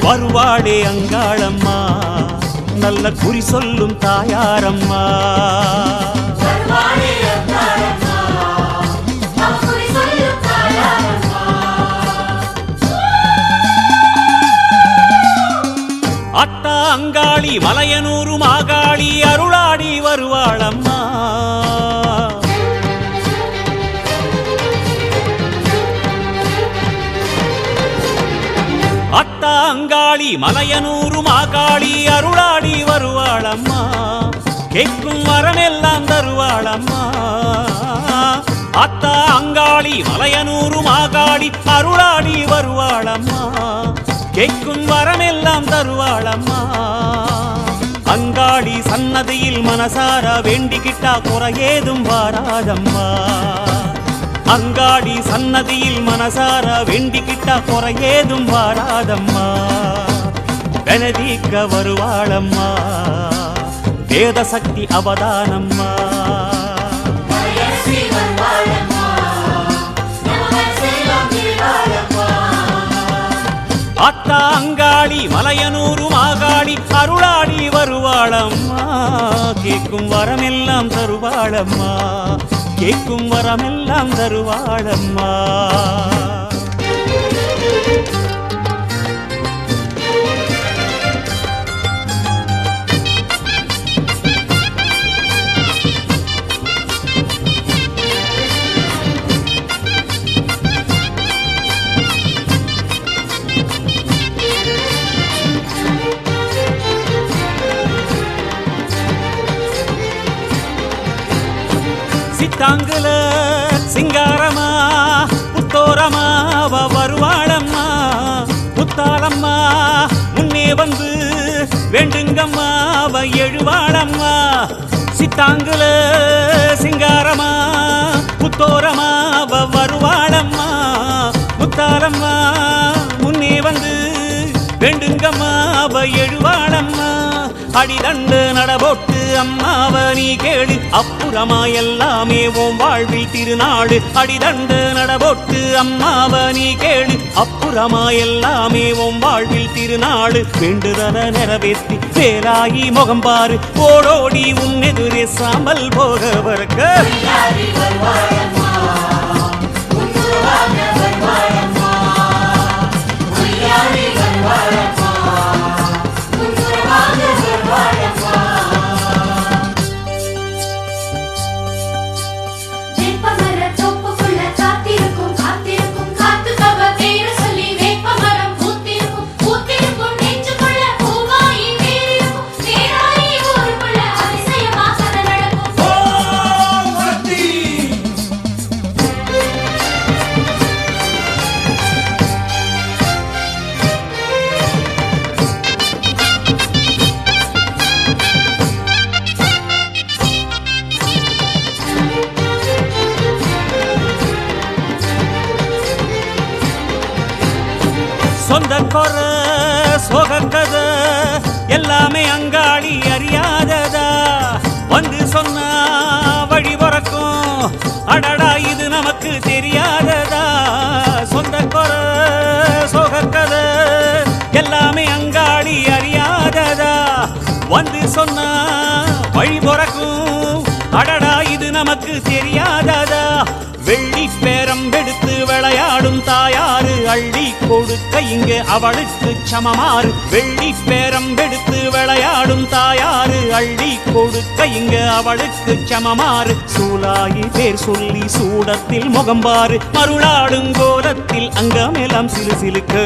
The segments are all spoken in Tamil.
வருவாளே அங்காளம்மா, நல்ல குறி சொல்லும் தாயாரம்மா. அத்தா அங்காளி மலையனூரு மாகாளி அருளாடி வருவாளம்மா. அத்தா அங்காளி மலையனூரு மாகாளி அருளாடி வருவாளம்மா. கேட்கும் வரமெல்லாம் தருவாளம்மா. அத்தா அங்காளி மலையனூரு மாகாளி அருளாடி வருவாளம்மா. கேட்கும் வரமெல்லாம் தருவாளம்மா. அங்காளி சன்னதியில் மனசார வேண்டிக்கிட்டா குறையேதும் வாராதம்மா. அங்காளி சன்னதியில் மனசார வேண்டிக்கிட்டா குறையேதும் வாராதம்மா. வெனதீக்க வருவாளம்மா, வேதசக்தி அவதானம்மா. அத்தா அங்காளி மலையனூரு மாகாளி அருளாடி வருவாளம்மா. கேட்கும் வரமெல்லாம் தருவாளம்மா. கேட்கும் வரமெல்லாம் தருவாளம்மா. சித்தாங்குல சிங்காரமா புத்தோரமா வருவாளம்மா. புத்தாளம்மா முன்னே வந்து வேண்டுங்கம்மா எழுவாளம்மா. சித்தாங்குல சிங்காரமா புத்தோரமா வருவாளம்மா. புத்தாளம்மா முன்னே வந்து வேண்டுங்கம்மா எழுவாளம்மா. அடிதண்டு நடபோட்டு அம்மாவ நீ கேடு, அப்புறமா எல்லாமே உன் வாழ்வில் திருநாடு. அடிதண்டு நடபோட்டு அம்மாவ நீ கேடு, அப்புறமா எல்லாமே உன் வாழ்வில் திருநாடு. வேண்டுதல நிறைவேற்றி வேலாயி முகம்பாரு, ஓடோடி உன்னெதிரே சாம்பல் போக வரக்க. சொந்த கொர சோகக்கத எல்லாமே அங்காளி அறியாததா. வந்து சொன்னா வழி பிறக்கும், அடடா இது நமக்கு தெரியாததா. சொந்த கொர சோகக்கத எல்லாமே அங்காளி அறியாததா. வந்து சொன்னா வழி பிறக்கும், அடடா இது நமக்கு தெரியாததா. வெள்ளி பேரம் எடுத்து விளையாடும் தாயாரு அள்ளி கொடுக்க இங்க அவளுக்கு சமமாறு. வெள்ளி பேரம் எடுத்து விளையாடும் தாயாரு அள்ளி கொடுக்க இங்க அவளுக்கு சமமாறு. சூலாயி பேர் சொல்லி சூடத்தில் முகம்பாரு, மருளாடும் கோலத்தில் அங்கமெல்லாம் சிலு சிலுக்கு.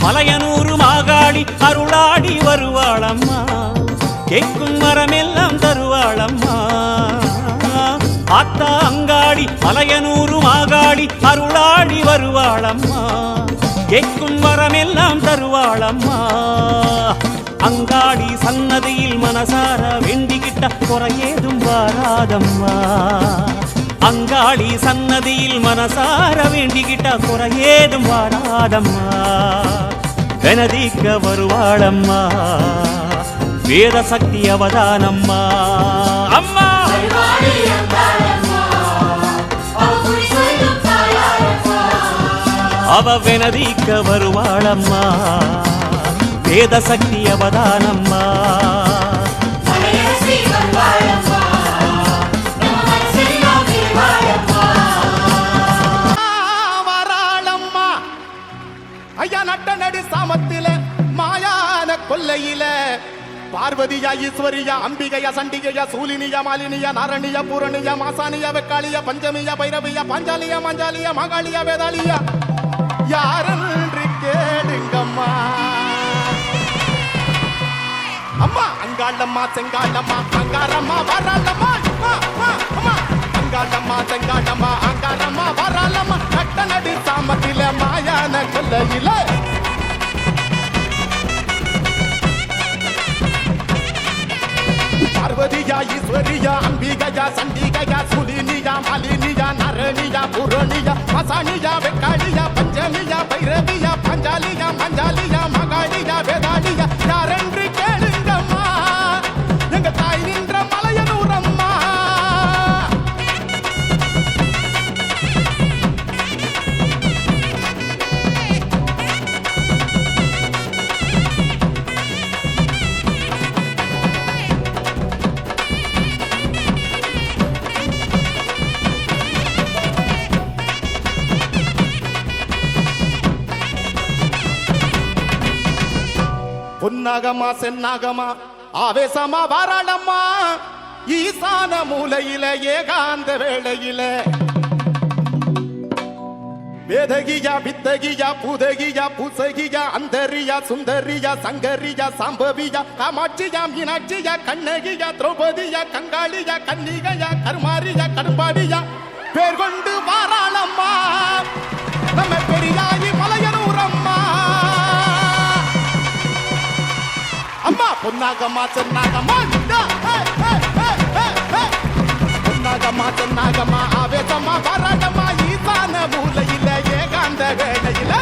மலையனூரு மாகாளி அருளாடி வருவாளம்மா. கேட்கும் வரமெல்லாம் தருவாளம்மா. அத்தா அங்காளி மலையனூரு மாகாளி அருளாடி வருவாளம்மா. கேட்கும் வரமெல்லாம் தருவாளம்மா. அங்காளி சன்னதியில் மனசார வேண்டிக்கிட்ட குறையேதும் வாராதம்மா. அங்காளி சன்னதியில் மனசார வேண்டிக்கிட்ட குறையேதும் வாராதம்மா. வெனதிக்க வருவாளம்மா வேத சக்தி அவதானம்மா அம்மா அவ வெனதிக்க வருவாளம்மா வேத சக்தி அவதானம்மா ஐயா நட்ட நடு சாமத்தில மாயான கொல்லையில பார்வதியா ஈஸ்வரியா அம்பிகையா சண்டிகையா சூலினியா மாலினியா நாரணியா பூரணியா மாசானியா வெக்காளியா பஞ்சமியா பைரவியா பாஞ்சாலியா மஞ்சாலியா மகாளியா வேதாளியா யாரென்று கேளுங்கம்மா அம்மா அங்காளம்மா செங்காளம்மா அங்காரம்மா வராளம்மா அம்மா அங்காளம்மா செங்காளம்மா அங்காரம்மா வராளம்மா நட்ட நடு சாமத்தில மாயான கொல்லையில பார்வதியா ஈஸ்வரியா அம்பிகையா சண்டிகையா சுலினியா மாலினியா நரணியா புரணியா மசானியா வெக்காளியா பஞ்சமியா பைரவியா பாஞ்சாலியா மஞ்சாலியா மகாளியா வேதாளியா யாரென்று கேளுங்கம்மா எங்க தாய் நின்ற மலையனூரம்மா பொன்னாகமா சென்னாகமா ஆவேசமா வாராளம்மா ஈசான மூலையில ஏகாந்த வேளையில வேதகியா வித்தகியா பூதகியா பூசகியா அந்தரியா சுந்தரியா சங்கரியா சாம்பவியா காமாட்சியா மீனாட்சியா கண்ணகியா திரௌபதியா கங்காளியா கன்னிகையா கருமாரியா கடும்பாடியா பேர் கொண்டு வாராளம்மா நம்ம பெரியாயி மலையனூரம்மா அம்மா பொன்னாகம்மா சென்னாகம்மா பொன்னாகம்மா சென்னாகம்மா ஆவேசமா வராடம்மா ஈசான மூலையில ஏகாந்த வேளையில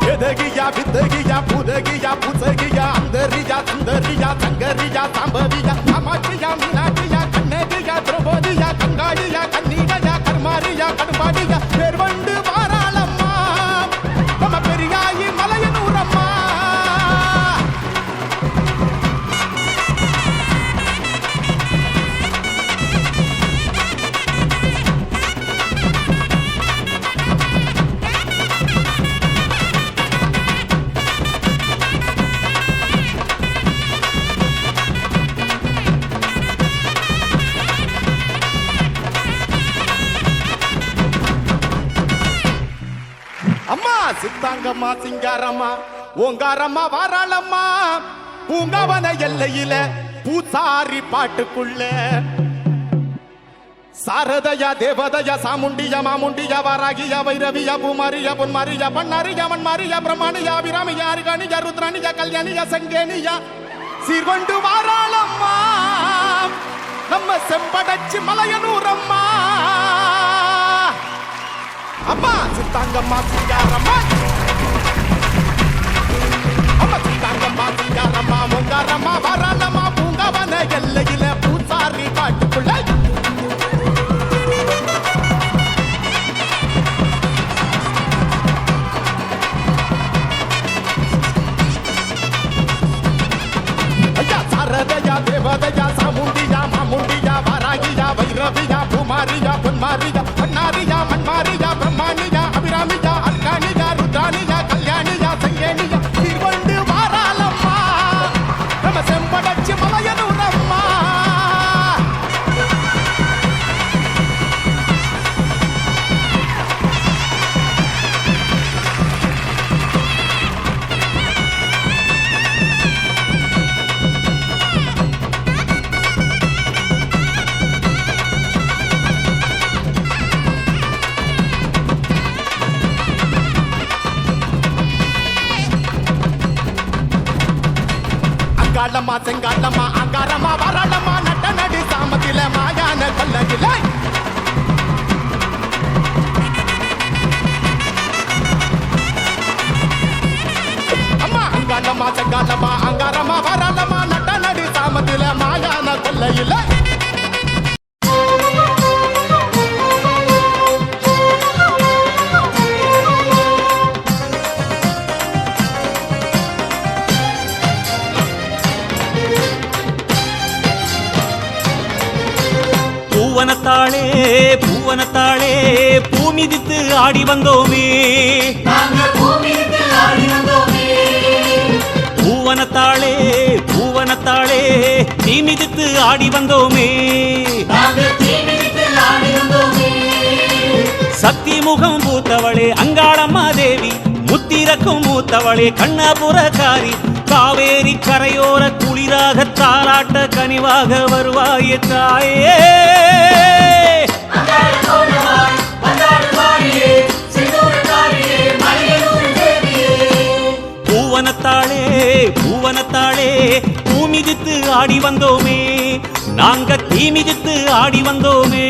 வேதகியா வித்தகியா பூதகியா பூசகியா அந்தரியா சுந்தரியா சங்கரியா சாம்பவியா காமாட்சியா மீனாட்சியா கண்ணகியா திரௌபதியா கங்காளியா கன்னிகையா கருமாரியா கடும்பாடியா பேர் கொண்டு வாராளம்மா நம்ம பெரியாயி மலையனூரம்மா அம்மா சித்தாங்கம்மா சிங்காரம்மா ஓங்காரம்மா வாராளம்மா பூங்கவன எல்லையில பூசாரி பாட்டுக்குள்ள சாரதயா தேவதயா சாமுண்டியா மாமுண்டியா வாராகியா வைரவியா பூமாரியா பொன்மாரியா பண்ணாரியா மண்மாரியா பிரம்மாணியா அபிராமியா அருகாணியா ருத்ராணியா கல்யாணியா சங்கேனியா சீர்கொண்டு வாராளம்மா நம்ம செம்படச்சி மலையனூரம்மா அம்மா சித்தாங்கம்மா சிங்காரம்மா அம்மா சித்தாங்கம்மா சிங்காரம்மா முங்காரம்மா வராளம்மா பூங்கவன எல்லையில பூசாரி பாட்டுக்குள்ள ஐயா சாரதயா தேவதயா சாமுண்டியா மாமுண்டியா வாராகியா வைரவியா பூமாரியா பொன்மாரியா பண்ணாரியா மண்மாரியா பிரம்மாணியா அபிராமியா அர்காணியா ருத்ராணியா கல்யாணியா சங்கேனியா சீர்கொண்டு வாராளம்மா நம்ம செம்படச்சி மலையனூரம்மா அங்காளம்மா செங்காளம்மா அங்காரம்மா வராளம்மா நட்ட நடு சாமத்தில மாயான கொல்லகில அம்மா அங்காளம்மா செங்காளம்மா அங்காரம்மா வராளம்மா நட்ட நடு சாமத்தில மாயான கொல்லையில பூவனத்தாளே பூவனத்தாளே பூமிதித்து ஆடி வந்தோமே பூவனத்தாளே பூவனத்தாளே தீமிதித்து ஆடி வந்தோமே சக்தி முகம் பூத்தவளே அங்காளம்மா தேவி முத்திரக்கும் மூத்தவளே கண்ணபுரக்காரி காவேரி கரையோர குளிராக தாலாட்ட கனிவாக வருவாயே தாயே பூவனத்தாளே பூவனத்தாளே பூமிதித்து ஆடி வந்தோமே நாங்க தீமிதித்து ஆடி வந்தோமே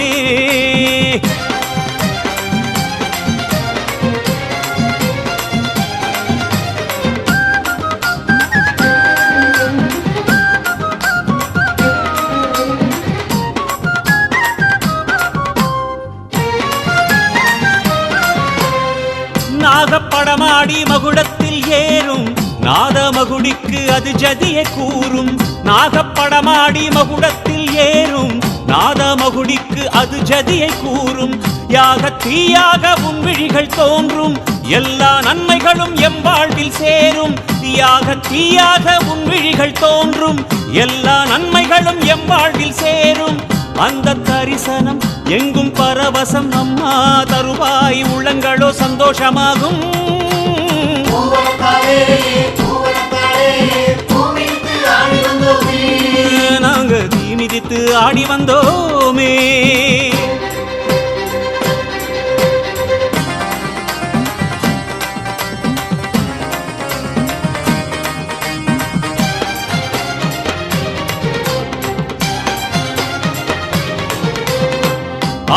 நாகப்படமாடி மகுடத்தில் ஏறும் நாதமகுடிக்கு அது ஜதியை கூறும் நாகப்படமாடி மகுடத்தில் ஏறும் நாதமகுடிக்கு அது ஜதியை கூறும் யாக தீயாக உன் விழிகள் தோன்றும் எல்லா நன்மைகளும் எம்பாழ்வில் சேரும் யாக தீயாக உன் விழிகள் தோன்றும் எல்லா நன்மைகளும் எம்பாழ்வில் சேரும் அந்த தரிசனம் எங்கும் பரவசம் அம்மா தருவாய் உள்ளங்களோ சந்தோஷமாகும் நாங்க தீமிதித்து ஆடி வந்தோமே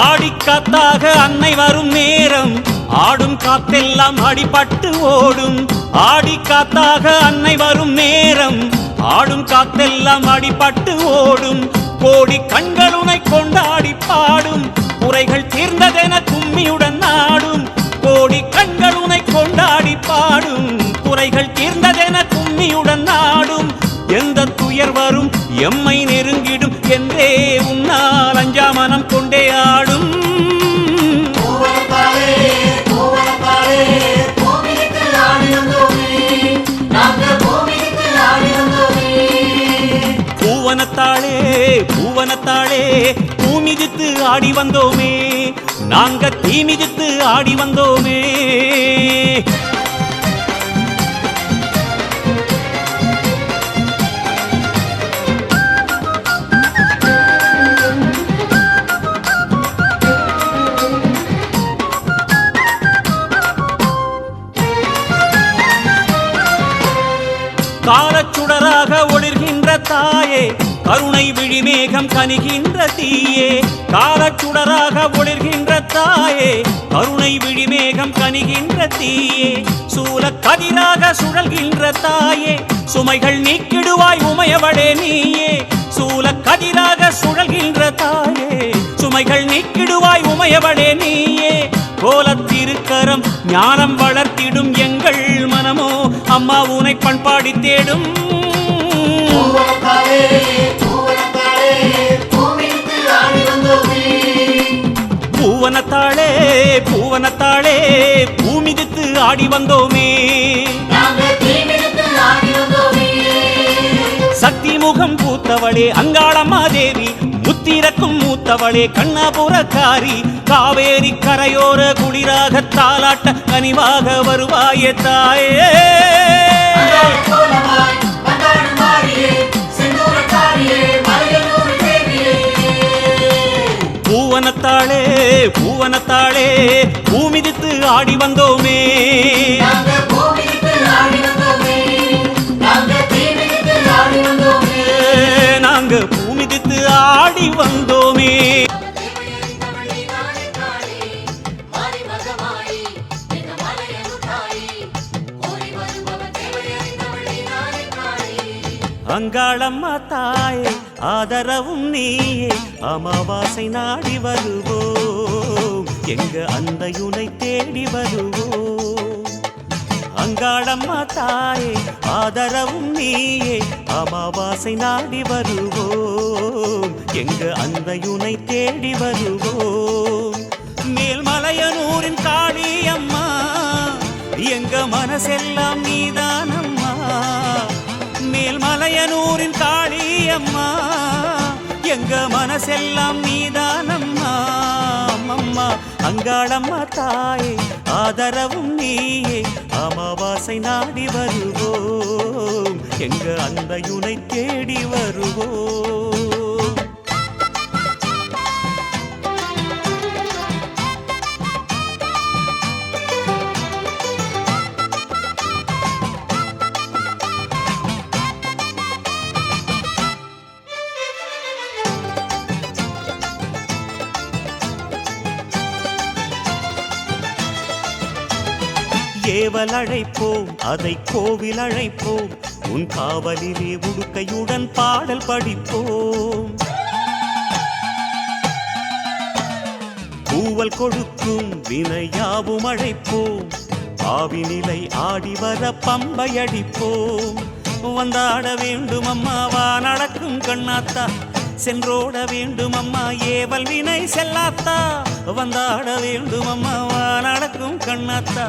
ஆடிக்காத்தாக அன்னை வரும் நேரம் ஆடும் காத்தெல்லாம் அடிபட்டு ஓடும் ஆடிக்காத்தாக அன்னை வரும் நேரம் ஆடும் காத்தெல்லாம் அடிபட்டு ஓடும் கோடி கண்களுனை கொண்டாடி பாடும் குறைகள் தீர்ந்ததென கும்மியுடன் நாடும் கோடி கண்களுனை கொண்டாடி பாடும் குறைகள் தீர்ந்ததென கும்மியுடன் நாடும் எந்த துயர் வரும் எம்மை நெருங்கிடும் என்றே உன்னால் அஞ்சாமனம் கொண்டே ஆடும் பூவனத்தாளே பூவனத்தாளே பூமிதித்து ஆடி வந்தோமே நாங்க தீமிதித்து ஆடி வந்தோமே காலச்சுடராக ஒளிர்கின்ற தாயே கருணை விழிமேகம் கனிகின்ற தீயே காலச்சுடராக ஒளிர்கின்ற தாயே கருணை விழிமேகம் கனிகின்ற தீயே சூல கதிராக சுழல்கின்ற தாயே சுமைகள் நீக்கிடுவாய் உமையவளே நீயே சூல கதிராக சுழல்கின்ற தாயே சுமைகள் நீக்கிடுவாய் உமையவளே நீயே கோலத்திருக்கரம் ஞானம் வளர்த்திடும் எங்கள் மனமோ அம்மா உனை பண்பாடி தேடும் பூவனத்தாளே பூவனத்தாளே பூமிதித்து ஆடி வந்தோமே சக்தி முகம் பூத்தவளே அங்காளம்மா தேவி முத்திரக்கும் மூத்தவளே கண்ணபுரக்காரி காவேரி கரையோர குளிராக தாலாட்ட கனிவாக வருவாயே தாயே பூவனத்தாளே பூவனத்தாளே பூமிதித்து ஆடி வந்தோமே நாங்க பூமிதித்து ஆடி வந்தோமே நாங்க தீமிதித்து ஆடி வந்தோமே அங்காளம்மா தாயே ஆதரவும் நீயே அமாவாசை நாடி வருவோம் எங்க அன்னையுனை தேடி வருவோம் அங்காளம்மா தாயே ஆதரவும் நீயே அமாவாசை நாடி வருவோம் எங்க அன்னையுனை தேடி வருவோம் மேல்மலையனூரின் காளியம்மா எங்க மனசெல்லாம் நீதானம்மா மேல்மலையனூரின் காளியம்மா எங்க மனசெல்லாம் நீதானம்மா அம்மம்மா அங்காளம்மா தாயே ஆதரவும் நீயே அமாவாசை நாடி வருவோம் எங்க அன்னையுனை தேடி வருவோம் ஏவல் அழைப்போம் அதை கோவில் அழைப்போம் உன் காவலிலே உடுக்கையுடன் பாடல் படிப்போம் பூவல் கொடுக்கும் வினையாவும் அழைப்போம் ஆவினிலை ஆடி வர பம்பை அடிப்போம் வந்தாட வேண்டும் அம்மாவா நடக்கும் கண்ணாத்தா சென்றோட வேண்டும் அம்மா ஏவல் வினை செல்லாத்தா வந்தாட வேண்டும் அம்மாவா நடக்கும் கண்ணாத்தா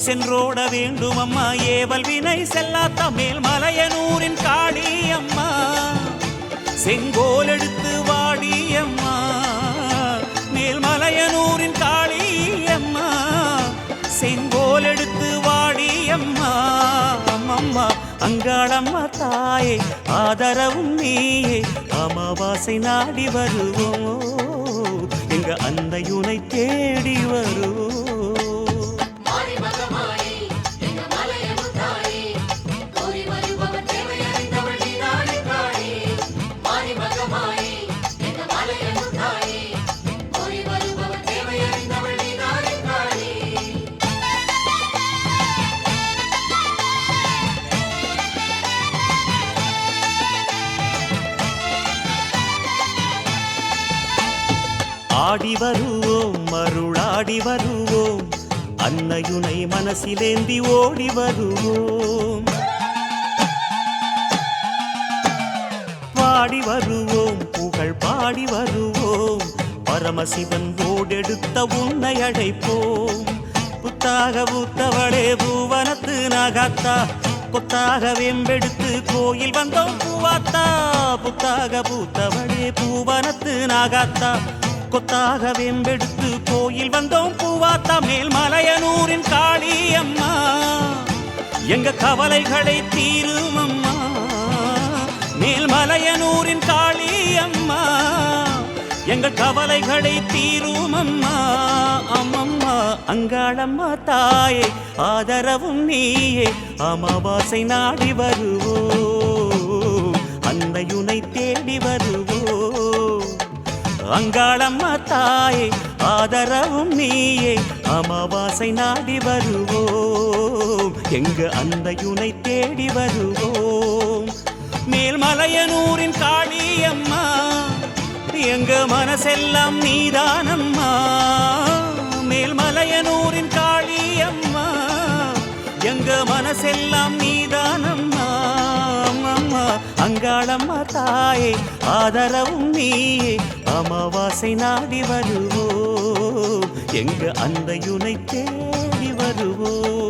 சென்றோட வேண்டும் அம்மா ஏவல் வினை செல்லாத்தா மேல்மலையனூரின் காளி அம்மா செங்கோல் எடுத்து வாடி அம்மா மேல்மலையனூரின் காளி அம்மா செங்கோல் எடுத்து வாடி அம்மா அம்மம்மா அங்காளம்மா தாயே ஆதரவும் நீயே அமாவாசை நாடி வருவோம் எங்க அன்னையுனை தேடி வருவோம் ஆடி வருவோம் மருளாடி வருவோம் அன்னையுனை மனசிலேந்தி ஓடி வருவோம் பாடி வருவோம் புகழ் பாடி வருவோம் பரமசிவன் ஓடெடுத்த உன்னை அழைப்போம் புத்தாக பூத்தவளே பூவனத்து நாகாத்தா கொத்தாக வெம்பெடுத்து கோயில் வந்தோம் பூவாத்தா புத்தாக பூத்தவளே பூவனத்து நாகாத்தா கொத்தாக வெம்பெடுத்து கோயில் வந்தோம் பூவாத்தா மேல்மலையனூரின் காளி அம்மா எங்க கவலைகளை தீரும் அம்மா மேல்மலையனூரின் காளி அம்மா எங்கள் கவலைகளை தீரும் அம்மா அம்மம்மா அங்காளம்மா தாயே ஆதரவும் நீயே அமாவாசை நாடி வருவோம் அன்னையுனை தேடி வருவோம் அங்காளம்மா தாயே ஆதரவும் நீயே அமாவாசை நாடி வருவோம் எங்க அன்னையுனை தேடி வருவோம் மேல்மலையனூரின் காளி அம்மா எங்க மனசெல்லாம் நீதானம்மா மேல்மலையனூரின் காளி அம்மா எங்க மனசெல்லாம் நீதானம்மா அம்மா அங்காளம்மா தாயே ஆதரவும் நீயே அமாவாசை நாடி வருவோம் எங்க அன்னையுனை தேடி வருவோம்